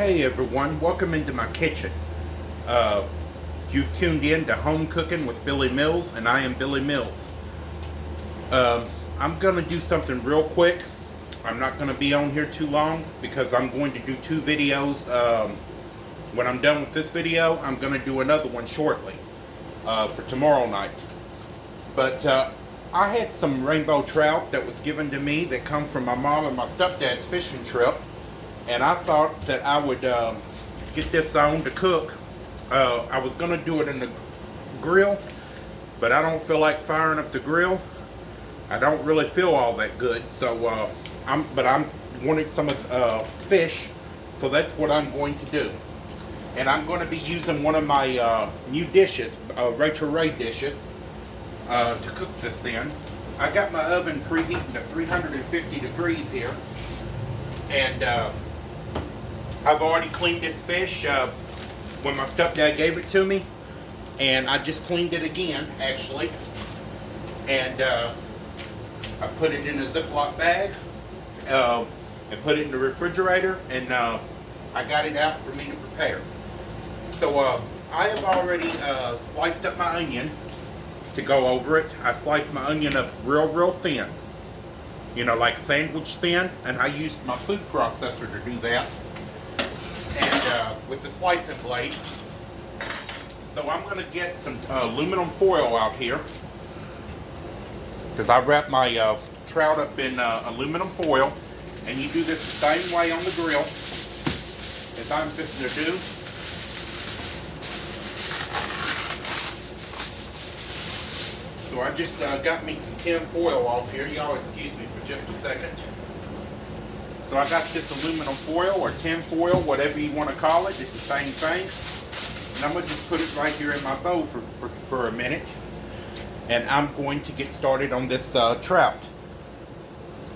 Hey everyone, welcome into my kitchen. Uh, you've tuned in to Home Cooking with Billy Mills, and I am Billy Mills. I'm going to do something real quick. I'm not going to be on here too long because I'm going to do two videos. When I'm done with this video, I'm going to do another one shortly for tomorrow night. But I had some rainbow trout that was given to me that come from my mom and my stepdad's fishing trip. And I thought that I would get this on to cook. I was going to do it in the grill, but I don't feel like firing up the grill. I don't really feel all that good, so I'm wanting some of fish, so that's what I'm going to do. And I'm going to be using one of my new dishes, Rachel Ray dishes, to cook this in. I got my oven preheating to 350 degrees here, and I've already cleaned this fish when my stepdad gave it to me, and I just cleaned it again, actually. And I put it in a Ziploc bag and put it in the refrigerator, and I got it out for me to prepare. So I have already sliced up my onion to go over it. I sliced my onion up real thin, you know, like sandwich thin, and I used my food processor to do that. And with the slicing blade. So I'm going to get some aluminum foil out here, because I wrap my trout up in aluminum foil, and you do this the same way on the grill as I'm fixing to do. So I just got me some tin foil off here. Y'all excuse me for just a second. So I got this aluminum foil or tin foil, whatever you want to call it. It's the same thing. And I'm going to just put it right here in my bowl for a minute. And I'm going to get started on this trout.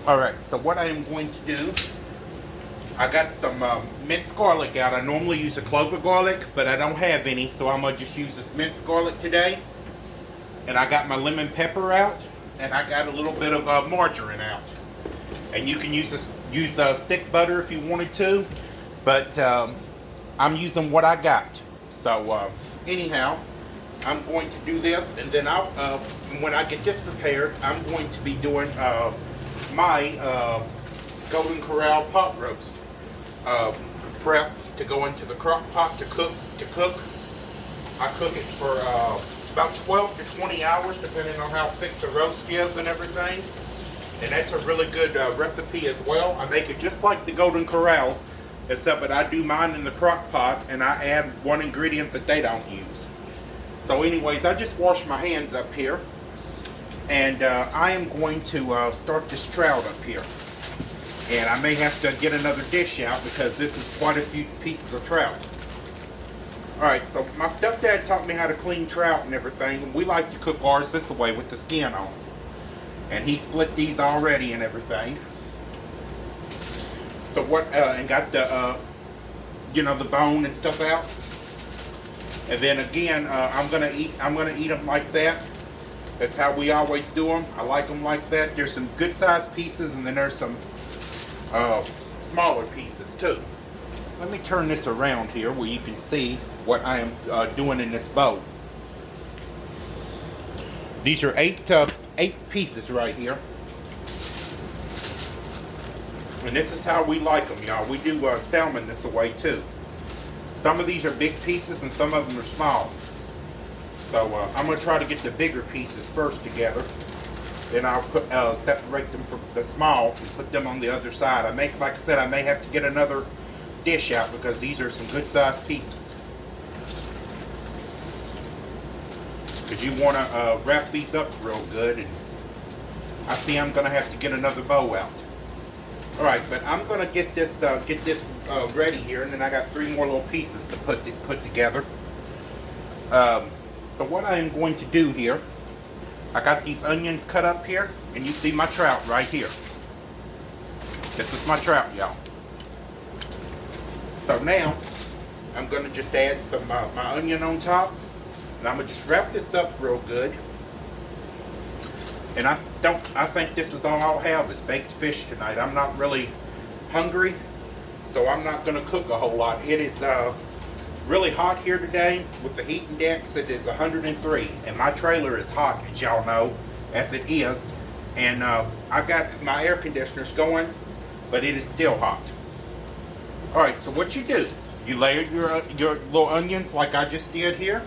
Alright, so what I am going to do, I got some minced garlic out. I normally use a clove of garlic, but I don't have any, so I'm going to just use this minced garlic today. And I got my lemon pepper out, and I got a little bit of margarine out. And you can use stick butter if you wanted to, but I'm using what I got. So anyhow, I'm going to do this, and then when I get this prepared, I'm going to be doing my Golden Corral pot roast prep to go into the crock pot to cook. I cook it for about 12 to 20 hours, depending on how thick the roast is and everything. And that's a really good recipe as well. I make it just like the Golden Corrals, except that I do mine in the crock pot, and I add one ingredient that they don't use. So anyways, I just washed my hands up here, and I am going to start this trout up here. And I may have to get another dish out because this is quite a few pieces of trout. Alright, so my stepdad taught me how to clean trout and everything, and we like to cook ours this way with the skin on. And he split these already and everything. So what? And got the, the bone and stuff out. And then again, I'm gonna eat them like that. That's how we always do them. I like them like that. There's some good sized pieces, and then there's some smaller pieces too. Let me turn this around here where you can see what I am doing in this bowl. These are eight pieces right here. And this is how we like them, y'all. We do salmon this way too. Some of these are big pieces and some of them are small. So I'm going to try to get the bigger pieces first together. Then I'll separate them from the small and put them on the other side. Like I said, I may have to get another dish out because these are some good sized pieces. Because you want to wrap these up real good, and I see I'm going to have to get another bowl out. Alright, but I'm going to get this ready here, and then I got 3 more little pieces to put together. So what I am going to do here, I got these onions cut up here, and you see my trout right here. This is my trout, y'all. So now, I'm going to just add some my onion on top. And I'm going to just wrap this up real good. And I think this is all I'll have is baked fish tonight. I'm not really hungry. so I'm not going to cook a whole lot. It is really hot here today with the heat index. It is 103, and my trailer is hot, as y'all know, as it is. And I've got my air conditioners going, but it is still hot. All right, so what you do, you layer your little onions like I just did here.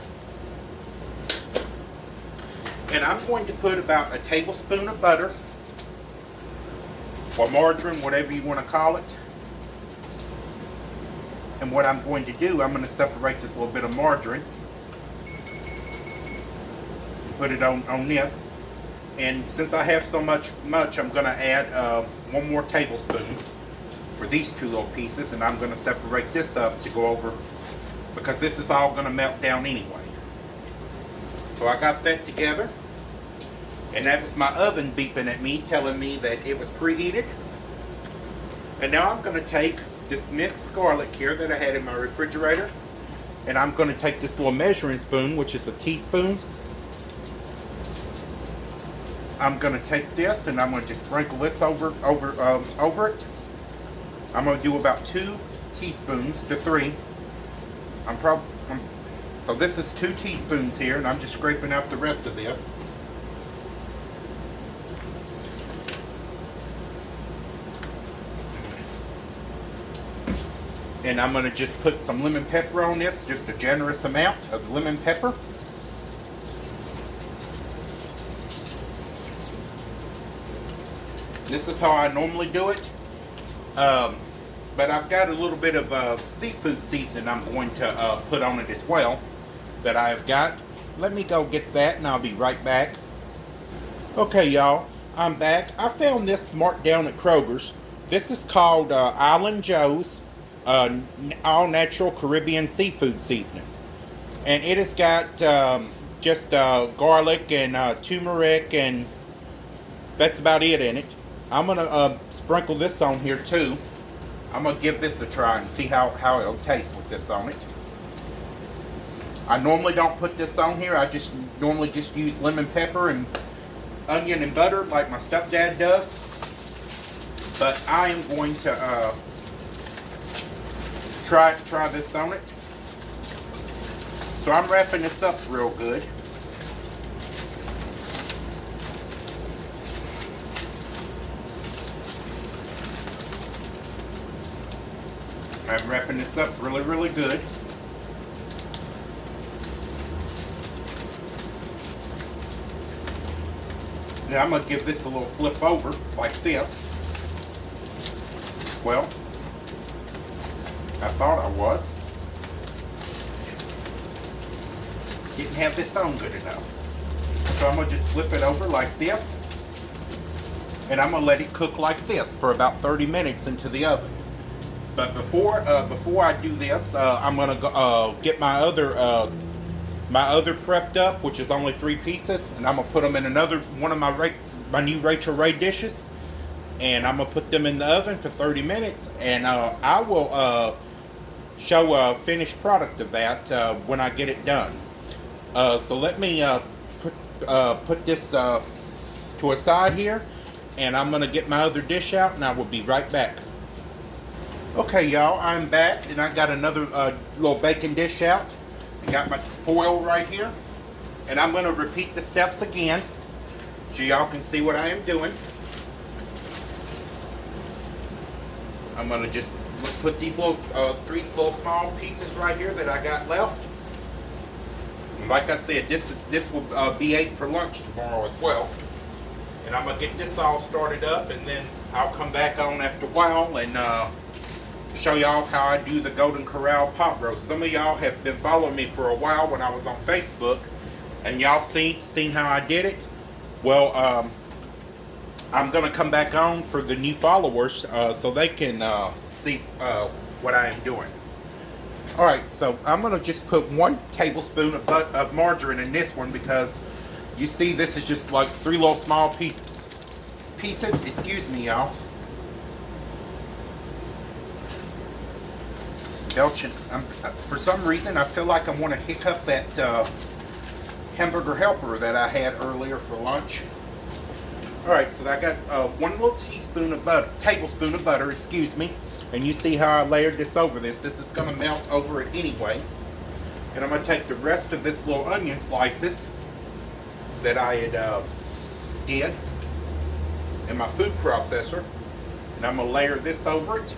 And I'm going to put about a tablespoon of butter, or margarine, whatever you want to call it. And what I'm going to do, I'm going to separate this little bit of margarine, put it on this. And since I have so much, I'm going to add 1 more tablespoon for these 2 little pieces, and I'm going to separate this up to go over, because this is all going to melt down anyway. So I got that together, and that was my oven beeping at me, telling me that it was preheated. And now I'm going to take this minced garlic here that I had in my refrigerator, and I'm going to take this little measuring spoon, which is a teaspoon. I'm going to take this and I'm going to just sprinkle this over it. I'm going to do about 2 teaspoons to 3. So this is 2 teaspoons here, and I'm just scraping out the rest of this. And I'm going to just put some lemon pepper on this, just a generous amount of lemon pepper. This is how I normally do it. But I've got a little bit of seafood seasoning I'm going to put on it as well, that I've got. Let me go get that and I'll be right back. Okay, y'all, I'm back. I found this marked down at Kroger's. This is called Island Joe's all natural Caribbean seafood seasoning. And it has got just garlic and turmeric, and that's about it in it. I'm going to sprinkle this on here too. I'm going to give this a try and see how it'll taste with this on it. I normally don't put this on here. I just normally just use lemon pepper and onion and butter like my stepdad does. But I am going to try this on it. So I'm wrapping this up real good. I'm wrapping this up really, really good. Now I'm going to give this a little flip over like this. Well, I thought I was. Didn't have this on good enough. So I'm going to just flip it over like this. And I'm going to let it cook like this for about 30 minutes into the oven. But before I do this, I'm going to go, get my other prepped up, which is only 3 pieces. And I'm going to put them in another one of my new Rachel Ray dishes. And I'm going to put them in the oven for 30 minutes. And I will show a finished product of that when I get it done. So let me put this to a side here. And I'm going to get my other dish out, and I will be right back. Okay, y'all, I'm back, and I got another little bacon dish out. I got my foil right here. And I'm going to repeat the steps again so y'all can see what I am doing. I'm going to just put these little 3 little small pieces right here that I got left. And like I said, this will be ate for lunch tomorrow as well. And I'm going to get this all started up, and then I'll come back on after a while and show y'all how I do the Golden Corral pot roast. Some of y'all have been following me for a while when I was on Facebook, and y'all seen how I did it. Well, I'm gonna come back on for the new followers so they can see what I am doing. All right, so I'm gonna just put 1 tablespoon of margarine in this one, because you see this is just like 3 little small pieces. Excuse me, y'all. Belching. For some reason, I feel like I want to hiccup that hamburger helper that I had earlier for lunch. All right, so I got 1 little tablespoon of butter, excuse me. And you see how I layered this over this. This is going to melt over it anyway. And I'm going to take the rest of this little onion slices that I had did in my food processor. And I'm going to layer this over it.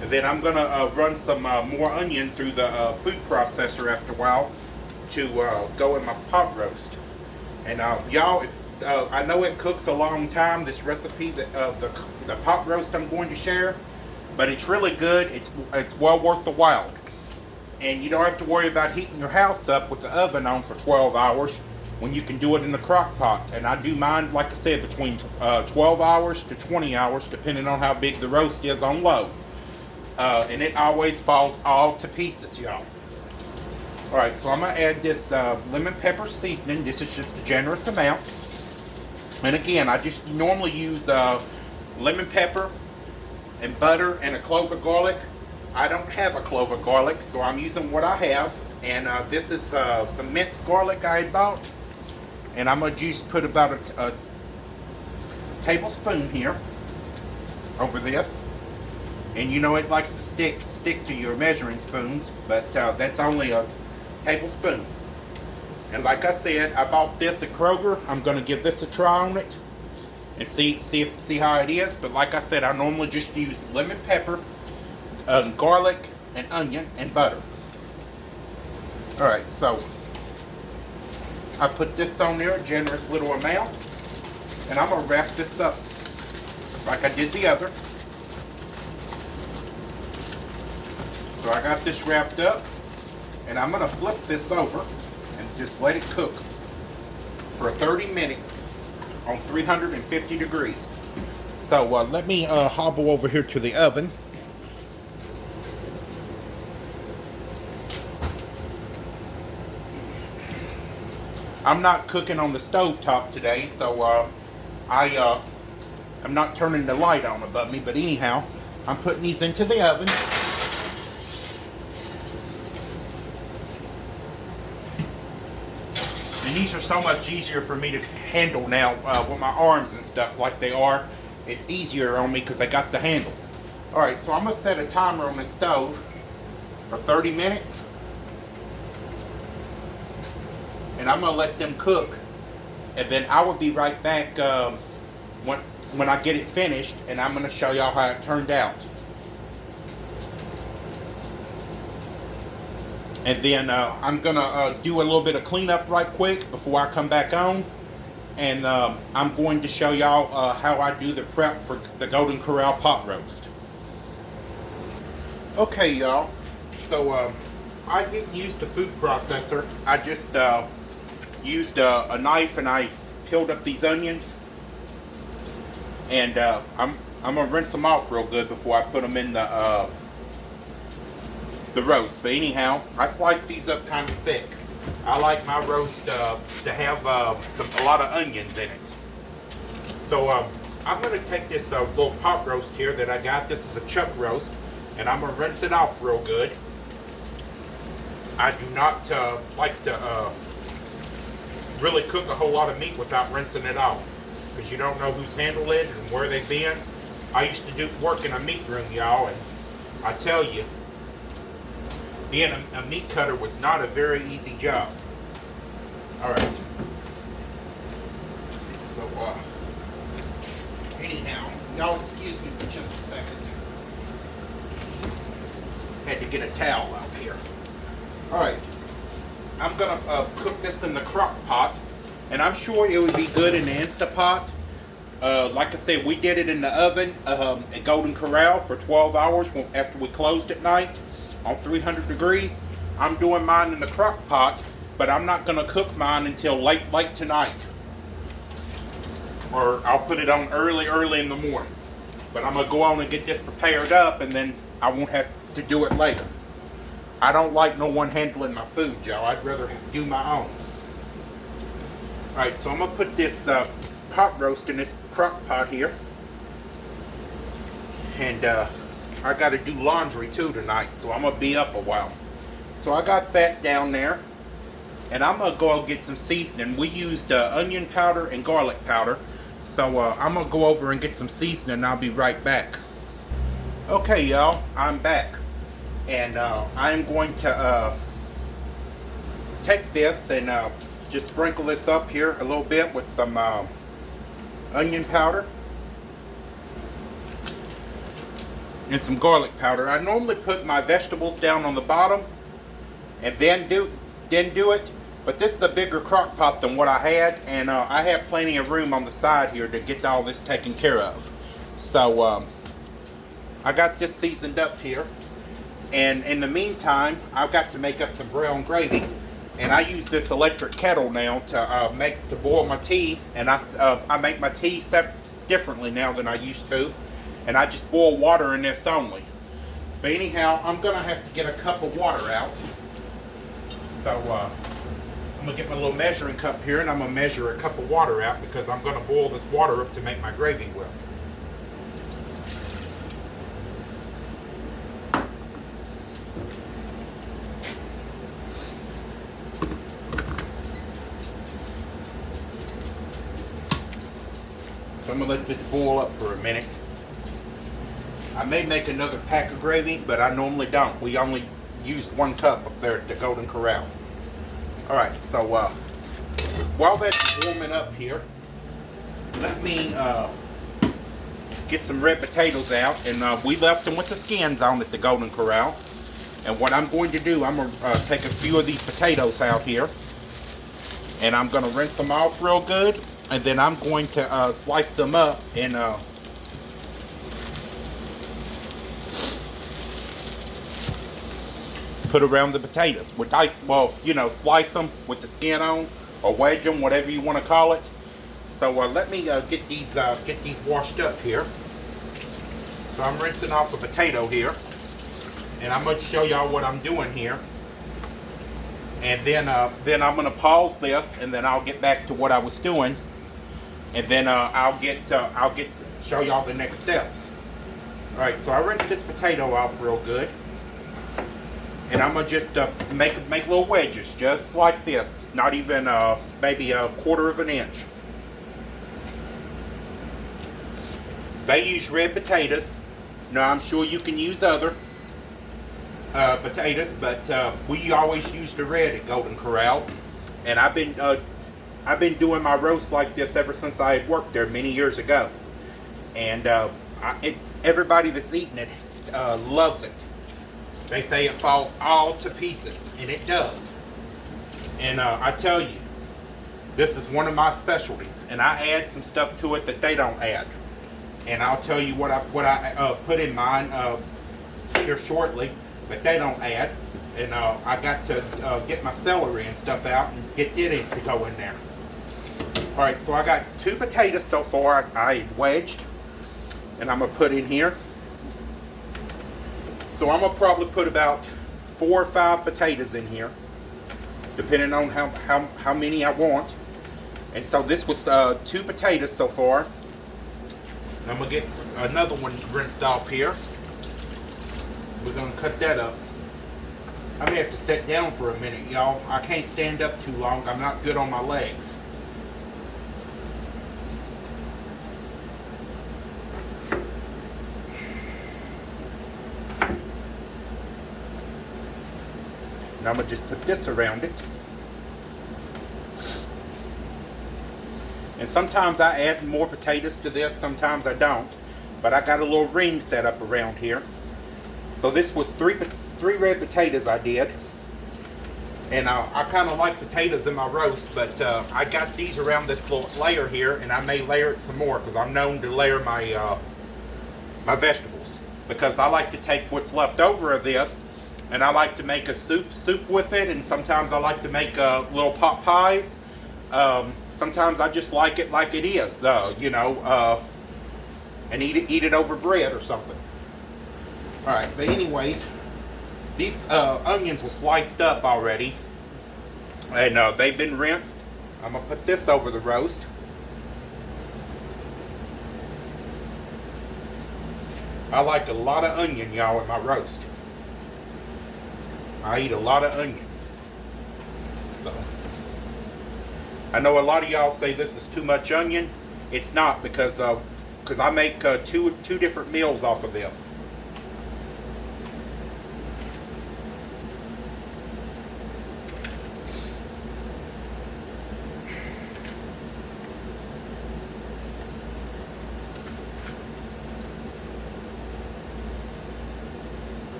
And then I'm going to run some more onion through the food processor after a while to go in my pot roast. And y'all, if I know it cooks a long time, this recipe of the pot roast I'm going to share, but it's really good. It's well worth the while. And you don't have to worry about heating your house up with the oven on for 12 hours when you can do it in the crock pot. And I do mine, like I said, between 12 hours to 20 hours, depending on how big the roast is on low. And it always falls all to pieces, y'all. Alright, so I'm going to add this lemon pepper seasoning. This is just a generous amount. And again, I just normally use lemon pepper and butter and a clove of garlic. I don't have a clove of garlic, so I'm using what I have. And this is some minced garlic I had bought. And I'm going to put about a tablespoon here over this. And you know it likes to stick to your measuring spoons, but that's only a tablespoon. And like I said, I bought this at Kroger. I'm going to give this a try on it and see how it is. But like I said, I normally just use lemon pepper, garlic, and onion, and butter. Alright, so I put this on there, a generous little amount. And I'm going to wrap this up like I did the other. So I got this wrapped up. And I'm going to flip this over and just let it cook for 30 minutes on 350 degrees. So let me hobble over here to the oven. I'm not cooking on the stovetop today, so I'm not turning the light on above me, but anyhow, I'm putting these into the oven. And these are so much easier for me to handle now with my arms and stuff like they are. It's easier on me because I got the handles. Alright, so I'm going to set a timer on the stove for 30 minutes. And I'm going to let them cook. And then I will be right back when I get it finished. And I'm going to show y'all how it turned out. And then I'm going to do a little bit of cleanup right quick before I come back on. And I'm going to show y'all how I do the prep for the Golden Corral pot roast. Okay, y'all. So I didn't use the food processor. I just used a knife and I peeled up these onions. And I'm going to rinse them off real good before I put them in the roast. But anyhow, I sliced these up kind of thick. I like my roast to have a lot of onions in it. So I'm going to take this little pot roast here that I got. This is a chuck roast, and I'm going to rinse it off real good. I do not like to really cook a whole lot of meat without rinsing it off, because you don't know who's handled it and where they've been. I used to work in a meat room, y'all, and I tell you, being a meat cutter was not a very easy job. Alright. So, anyhow, y'all excuse me for just a second. Had to get a towel out here. Alright. I'm going to cook this in the crock pot. And I'm sure it would be good in the Instapot. Like I said, we did it in the oven at Golden Corral for 12 hours after we closed at night. On 300 degrees. I'm doing mine in the crock pot, but I'm not going to cook mine until late tonight. Or I'll put it on early in the morning. But I'm going to go on and get this prepared up, and then I won't have to do it later. I don't like no one handling my food, y'all. I'd rather do my own. Alright, so I'm going to put this pot roast in this crock pot here. And I got to do laundry too tonight, so I'm going to be up a while. So I got that down there. And I'm going to go get some seasoning. We used onion powder and garlic powder. So I'm gonna go over and get some seasoning and I'll be right back. Okay, y'all, I'm back. And I'm going to take this and just sprinkle this up here a little bit with some onion powder and some garlic powder. I normally put my vegetables down on the bottom and then do it, but this is a bigger crock pot than what I had, and I have plenty of room on the side here to get all this taken care of. So I got this seasoned up here, and in the meantime I've got to make up some brown gravy, and I use this electric kettle now to boil my tea, and I make my tea differently now than I used to, and I just boil water in this only. But anyhow, I'm gonna have to get a cup of water out. So I'm gonna get my little measuring cup here and I'm gonna measure a cup of water out because I'm gonna boil this water up to make my gravy with. So I'm gonna let this boil up for a minute. I may make another pack of gravy, but I normally don't. We only used 1 cup up there at the Golden Corral. Alright, so while that's warming up here, let me get some red potatoes out. And we left them with the skins on at the Golden Corral. And what I'm going to do, I'm going to take a few of these potatoes out here, and I'm going to rinse them off real good, and then I'm going to slice them up and put around the potatoes. Well, you know, slice them with the skin on, or wedge them, whatever you want to call it. So let me get these washed up here. So I'm rinsing off a potato here, and I'm going to show y'all what I'm doing here. And then I'm going to pause this, and then I'll get back to what I was doing, and then I'll show y'all the next steps. All right, so I rinsed this potato off real good. And I'm going to just make little wedges, just like this. Not even maybe a 1/4 of an inch. They use red potatoes. Now, I'm sure you can use other potatoes, but we always use the red at Golden Corrals. And I've been doing my roast like this ever since I had worked there many years ago. And everybody that's eaten it loves it. They say it falls all to pieces, and it does. And I tell you, this is one of my specialties, and I add some stuff to it that they don't add. And I'll tell you what I put in mine here shortly, but they don't add. And I got to get my celery and stuff out and get it to go in there. All right, so I got 2 potatoes so far I wedged, and I'm gonna put in here. So I'm gonna probably put about 4 or 5 potatoes in here, depending on how many I want. And so this was 2 potatoes so far. I'm gonna get another one rinsed off here. We're gonna cut that up. I may have to sit down for a minute, y'all. I can't stand up too long. I'm not good on my legs. And I'm going to just put this around it. And sometimes I add more potatoes to this, sometimes I don't. But I got a little ring set up around here. So this was three red potatoes I did. And I kind of like potatoes in my roast, but I got these around this little layer here, and I may layer it some more because I'm known to layer my my vegetables. Because I like to take what's left over of this, and I like to make a soup with it, and sometimes I like to make little pot pies. Sometimes I just like it is, you know, and eat it over bread or something. All right, but anyways, these onions were sliced up already, and they've been rinsed. I'm gonna put this over the roast. I like a lot of onion, y'all, in my roast. I eat a lot of onions. So I know a lot of y'all say this is too much onion. it's not, because I make two different meals off of this.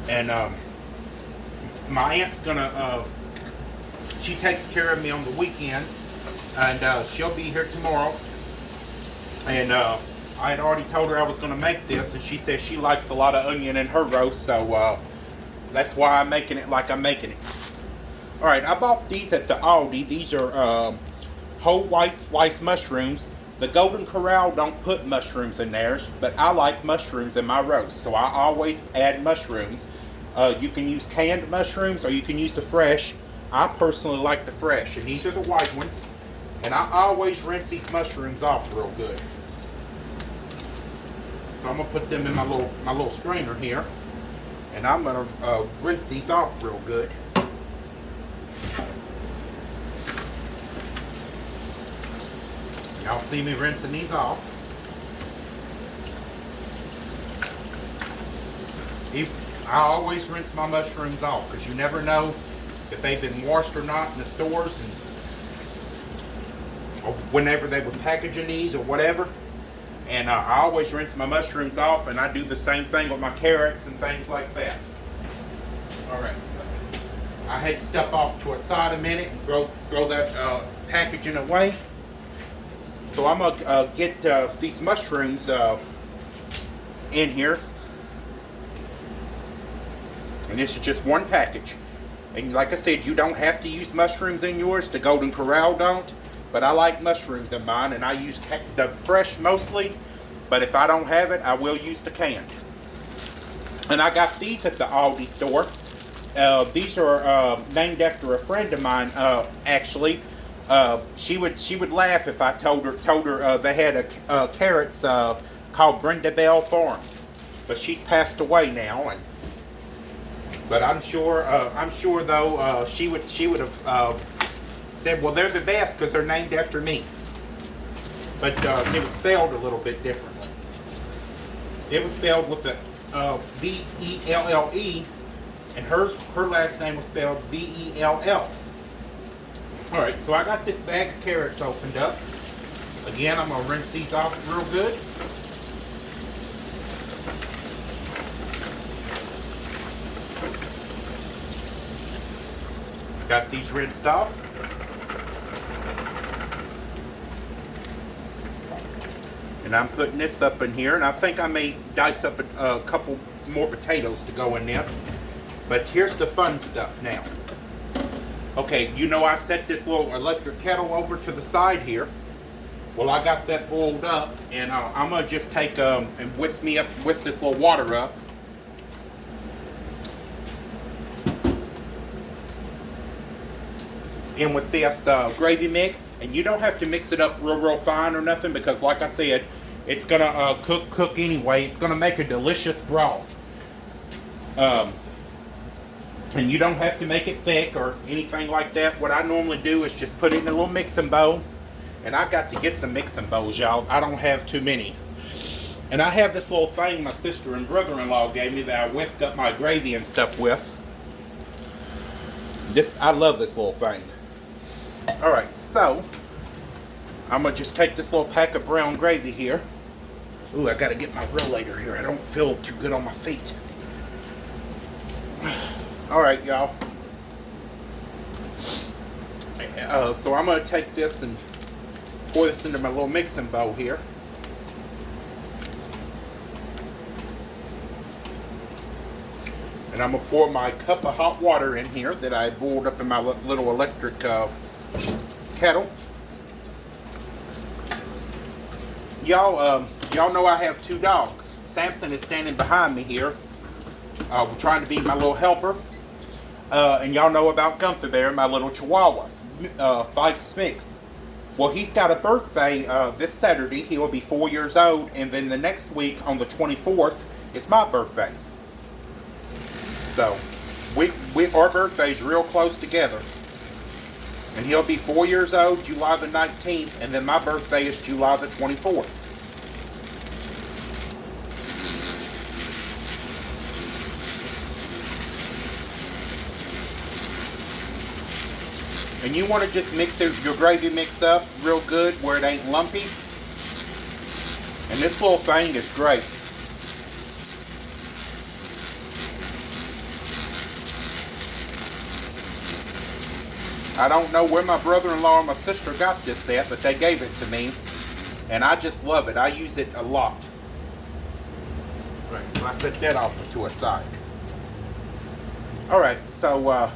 And my aunt's gonna, she takes care of me on the weekends, and she'll be here tomorrow. And I had already told her I was gonna make this, and she says she likes a lot of onion in her roast, so that's why I'm making it like I'm making it. All right, I bought these at the Aldi. These are whole white sliced mushrooms. The Golden Corral don't put mushrooms in theirs, but I like mushrooms in my roast, so I always add mushrooms. You can use canned mushrooms, or you can use the fresh. I personally like the fresh, and these are the white ones. And I always rinse these mushrooms off real good. So I'm gonna put them in my little strainer here, and I'm gonna rinse these off real good. Y'all see me rinsing these off. I always rinse my mushrooms off, because you never know if they've been washed or not in the stores, or whenever they were packaging these or whatever. And I always rinse my mushrooms off, and I do the same thing with my carrots and things like that. Alright, so I had to step off to a side a minute and throw that packaging away. So I'm gonna get these mushrooms in here. And this is just one package. And like I said, you don't have to use mushrooms in yours. The Golden Corral don't. But I like mushrooms in mine, and I use the fresh mostly. But if I don't have it, I will use the canned. And I got these at the Aldi store. These are named after a friend of mine, actually. She would laugh if I told her they had carrots called Brenda Bell Farms. But she's passed away now, but I'm sure though she would have said, well, they're the best because they're named after me. But it was spelled a little bit differently. It was spelled with the B-E-L-L-E, and her last name was spelled B-E-L-L. All right, so I got this bag of carrots opened up. Again, I'm gonna rinse these off real good. Got these rinsed off. And I'm putting this up in here, and I think I may dice up a couple more potatoes to go in this. But here's the fun stuff now. Okay, you know I set this little electric kettle over to the side here. Well, I got that boiled up, and I'm gonna just take and whisk this little water up. In with this gravy mix, and you don't have to mix it up real fine or nothing, because like I said, it's gonna cook anyway. It's gonna make a delicious broth. And you don't have to make it thick or anything like that. What I normally do is just put it in a little mixing bowl. And I got to get some mixing bowls, y'all. I don't have too many. And I have this little thing my sister and brother-in-law gave me that I whisk up my gravy and stuff with. I love this little thing. Alright, so I'm going to just take this little pack of brown gravy here. Ooh, I got to get my rollator here. I don't feel too good on my feet. Alright, y'all. So I'm going to take this and pour this into my little mixing bowl here. And I'm going to pour my cup of hot water in here that I boiled up in my little electric kettle. Y'all know I have two dogs. Samson is standing behind me here. We're trying to be my little helper. And y'all know about Gunther Bear, my little Chihuahua, Fights Mix. Well, he's got a birthday this Saturday. He will be 4 years old, and then the next week on the 24th is my birthday. So, our birthdays real close together. And he'll be 4 years old July the 19th, and then my birthday is July the 24th. And you want to just mix your gravy mix up real good where it ain't lumpy. And this little thing is great. I don't know where my brother-in-law or my sister got this at, but they gave it to me. And I just love it. I use it a lot. Right, so I set that off to a side. Alright, so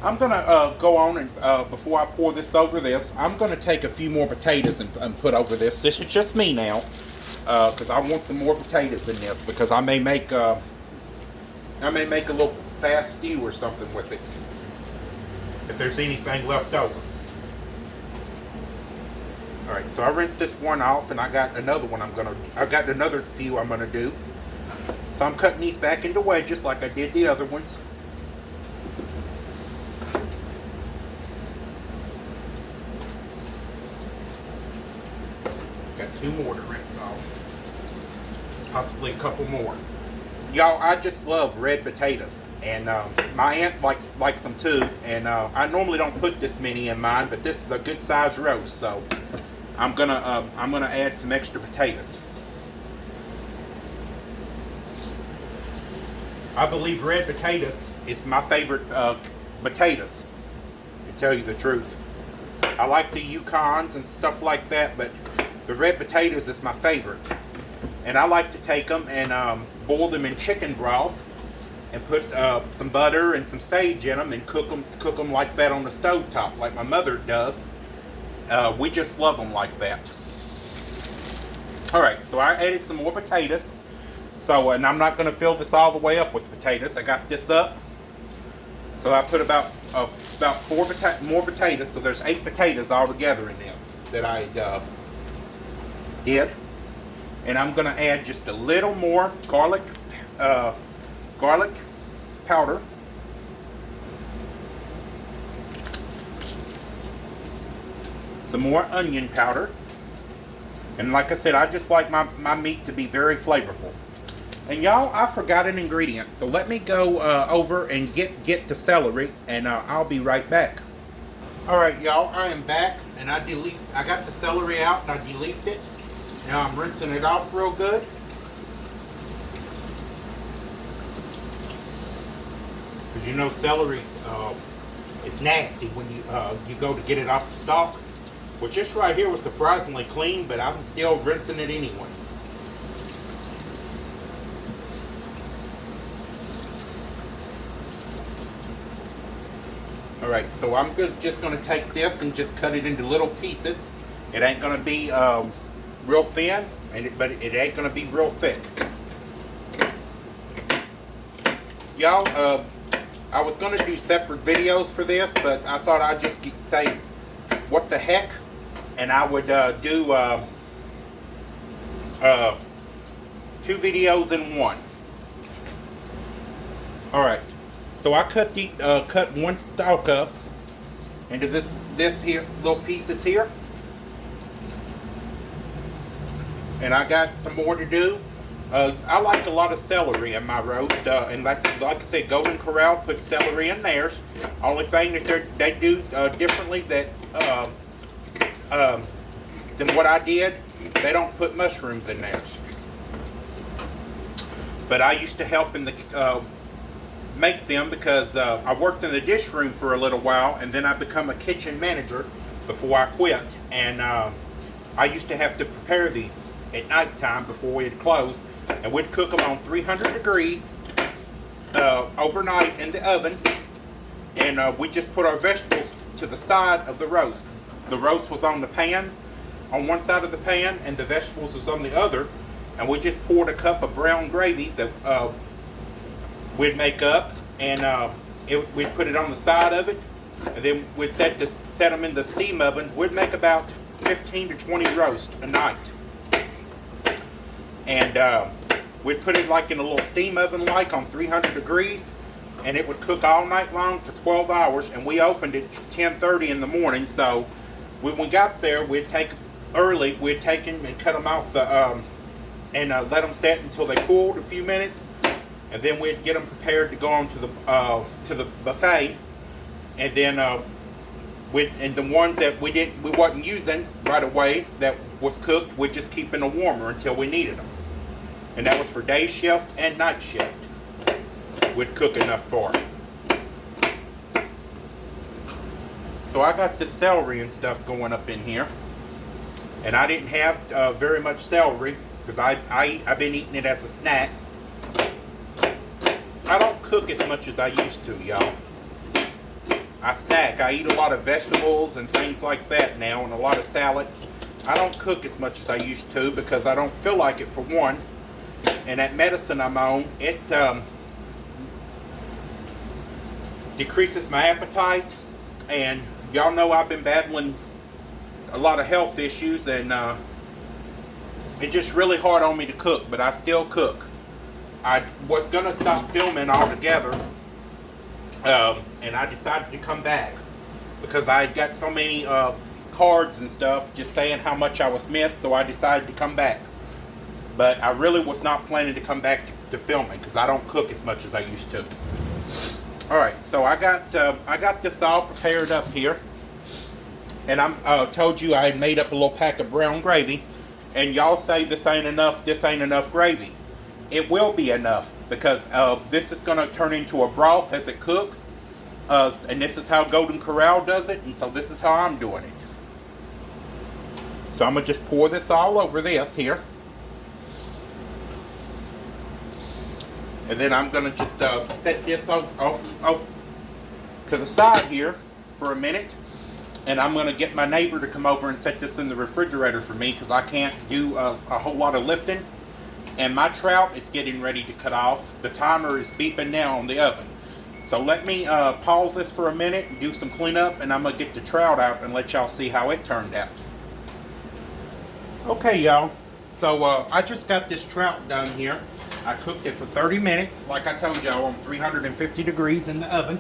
I'm going to go on and before I pour this over this, I'm going to take a few more potatoes and put over this. This is just me now, because I want some more potatoes in this, because I may make a little fast stew or something with it, if there's anything left over. Alright, so I rinsed this one off, and I got another one I've got another few I'm gonna do. So I'm cutting these back into wedges like I did the other ones. Got 2 more to rinse off. Possibly a couple more. Y'all, I just love red potatoes. And my aunt likes them too, and I normally don't put this many in mine, but this is a good size roast, so I'm gonna add some extra potatoes. I believe red potatoes is my favorite potatoes, to tell you the truth. I like the Yukons and stuff like that, but the red potatoes is my favorite. And I like to take them and boil them in chicken broth, and put some butter and some sage in them and cook them like that on the stovetop, like my mother does. We just love them like that. Alright, so I added some more potatoes. So, and I'm not going to fill this all the way up with potatoes. I got this up. So I put about 4 more potatoes. So there's 8 potatoes all together in this that I did. And I'm going to add just a little more garlic powder, some more onion powder, and like I said, I just like my meat to be very flavorful. And y'all, I forgot an ingredient, so let me go over and get the celery, and I'll be right back. Alright y'all, I am back, and I got the celery out and I deleafed it. Now I'm rinsing it off real good. Because you know celery, it's nasty when you go to get it off the stalk. Well, this right here was surprisingly clean, but I'm still rinsing it anyway. Alright, so I'm just going to take this and just cut it into little pieces. It ain't going to be real thin, but it ain't going to be real thick. Y'all, I was going to do separate videos for this, but I thought I'd just say, what the heck, and I would do 2 videos in one. Alright, so I cut one stalk up into this here, little pieces here. And I got some more to do. I like a lot of celery in my roast, and like I said, Golden Corral puts celery in theirs. Only thing that they do differently than what I did, they don't put mushrooms in theirs. But I used to help in the make them because I worked in the dish room for a little while, and then I become a kitchen manager before I quit. And I used to have to prepare these at night time before we'd close, and we'd cook them on 300 degrees overnight in the oven, and we just put our vegetables to the side of the roast. The roast was on the pan, on one side of the pan, and the vegetables was on the other, and we just poured a cup of brown gravy that we'd make up, and we'd put it on the side of it, and then we'd set them in the steam oven. We'd make about 15 to 20 roasts a night. And we'd put it like in a little steam oven like on 300 degrees, and it would cook all night long for 12 hours, and we opened it 10:30 in the morning. So when we got there, we'd take them and cut them off the and let them set until they cooled a few minutes, and then we'd get them prepared to go on to the buffet, and then and the ones that we wasn't using right away that was cooked, we'd just keep in a warmer until we needed them, and that was for day shift and night shift. We'd cook enough for it. So I got the celery and stuff going up in here, and I didn't have very much celery because I've been eating it as a snack. I don't cook as much as I used to, y'all. I snack. I eat a lot of vegetables and things like that now, and a lot of salads. I don't cook as much as I used to because I don't feel like it, for one. And that medicine I'm on, it decreases my appetite. And y'all know I've been battling a lot of health issues, and it's just really hard on me to cook, but I still cook. I was going to stop filming altogether, and I decided to come back because I got so many cards and stuff just saying how much I was missed, so I decided to come back. But I really was not planning to come back to filming because I don't cook as much as I used to. Alright, so I got this all prepared up here, and I'm told you I had made up a little pack of brown gravy, and y'all say this ain't enough gravy. It will be enough because this is going to turn into a broth as it cooks, and this is how Golden Corral does it, and so this is how I'm doing it. So I'm going to just pour this all over this here, and then I'm going to just set this off to the side here for a minute, and I'm going to get my neighbor to come over and set this in the refrigerator for me because I can't do a whole lot of lifting. And my trout is getting ready to cut off. The timer is beeping now on the oven. So let me pause this for a minute and do some cleanup, and I'm going to get the trout out and let y'all see how it turned out. Okay, y'all. So I just got this trout done here. I cooked it for 30 minutes, like I told y'all, on 350 degrees in the oven.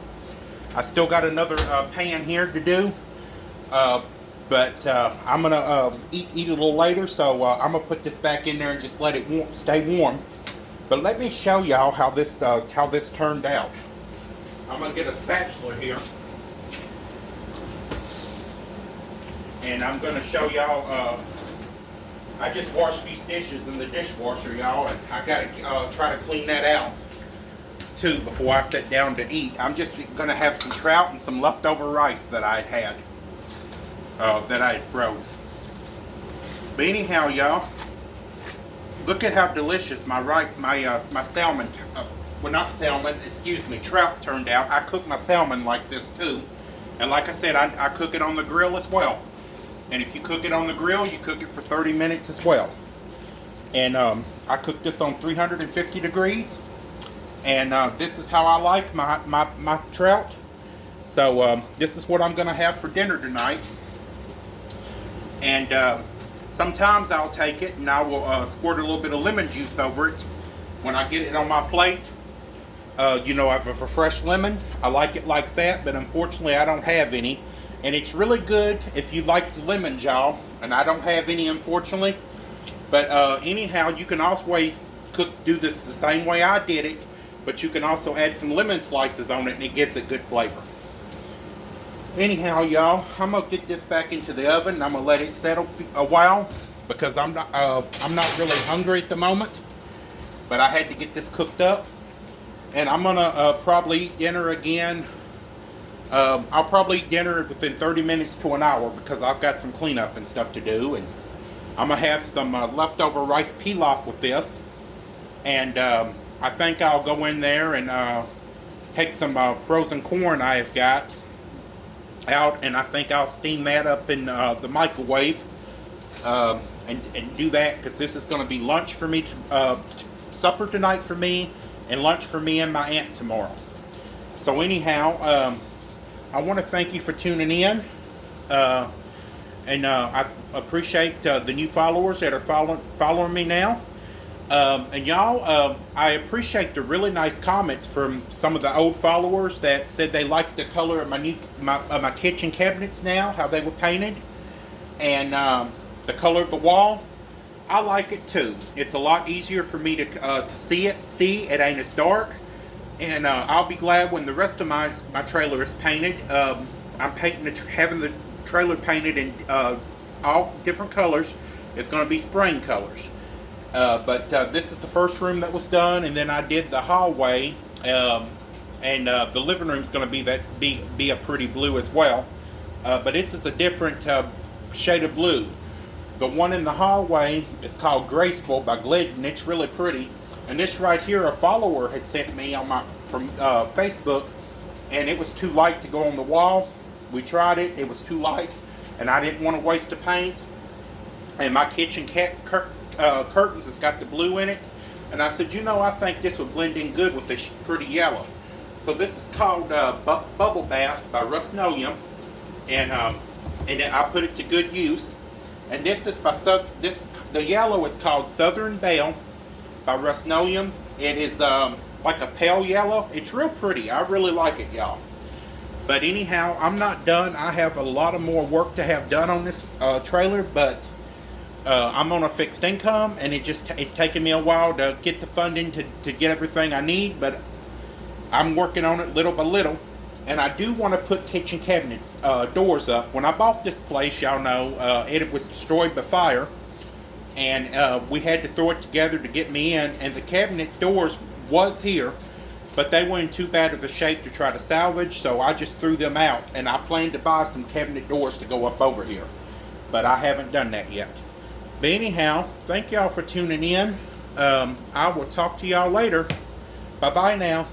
I still got another pan here to do. But I'm gonna eat a little later, so I'm gonna put this back in there and just let it stay warm. But let me show y'all how this turned out. I'm gonna get a spatula here, and I'm gonna show y'all. I just washed these dishes in the dishwasher, y'all, and I gotta try to clean that out too before I sit down to eat. I'm just gonna have some trout and some leftover rice that I had. That I had froze. But anyhow, y'all, look at how delicious my salmon, well, not salmon, excuse me, trout turned out. I cook my salmon like this too, and like I said, I cook it on the grill as well. And if you cook it on the grill, you cook it for 30 minutes as well. And I cook this on 350 degrees, and this is how I like my trout. So this is what I'm gonna have for dinner tonight. And sometimes I'll take it and I will squirt a little bit of lemon juice over it when I get it on my plate. You know, I have a fresh lemon. I like it like that, but unfortunately I don't have any. And it's really good if you like the lemon, y'all. And I don't have any, unfortunately. But anyhow, you can always do this the same way I did it, but you can also add some lemon slices on it and it gives it good flavor. Anyhow, y'all, I'm gonna get this back into the oven and I'm gonna let it settle a while because I'm not really hungry at the moment, but I had to get this cooked up. And I'm gonna probably eat dinner again. I'll probably eat dinner within 30 minutes to an hour because I've got some cleanup and stuff to do, and I'm gonna have some leftover rice pilaf with this, and I think I'll go in there and take some frozen corn I have got out, and I think I'll steam that up in the microwave and do that because this is going to be lunch for me, supper tonight for me, and lunch for me and my aunt tomorrow. So anyhow, I want to thank you for tuning in, and I appreciate the new followers that are following me now. And y'all, I appreciate the really nice comments from some of the old followers that said they liked the color of my kitchen cabinets now, how they were painted, and the color of the wall. I like it too. It's a lot easier for me to see it. See, it ain't as dark, and I'll be glad when the rest of my trailer is painted. I'm having the trailer painted in all different colors. It's going to be spraying colors. But this is the first room that was done, and then I did the hallway, and the living room is going to be a pretty blue as well. But this is a different shade of blue. The one in the hallway is called Graceful by Glidden. It's really pretty. And this right here, a follower had sent me from Facebook, and it was too light to go on the wall. We tried it; it was too light, and I didn't want to waste the paint. And my kitchen curtains has got the blue in it, and I said, I think this would blend in good with this pretty yellow. So this is called Bubble Bath by Rust-Oleum, and I put it to good use. And this is the yellow is called Southern Belle by Rust-Oleum. It is like a pale yellow. It's real pretty. I really like it, y'all. But anyhow, I'm not done. I have a lot of more work to have done on this trailer, but I'm on a fixed income, and it's taken me a while to get the funding to get everything I need, but I'm working on it little by little. And I do want to put kitchen cabinets doors up. When I bought this place, y'all know, it was destroyed by fire, and we had to throw it together to get me in, and the cabinet doors was here, but they were in too bad of a shape to try to salvage, so I just threw them out, and I plan to buy some cabinet doors to go up over here, but I haven't done that yet. But anyhow, thank y'all for tuning in. I will talk to y'all later. Bye-bye now.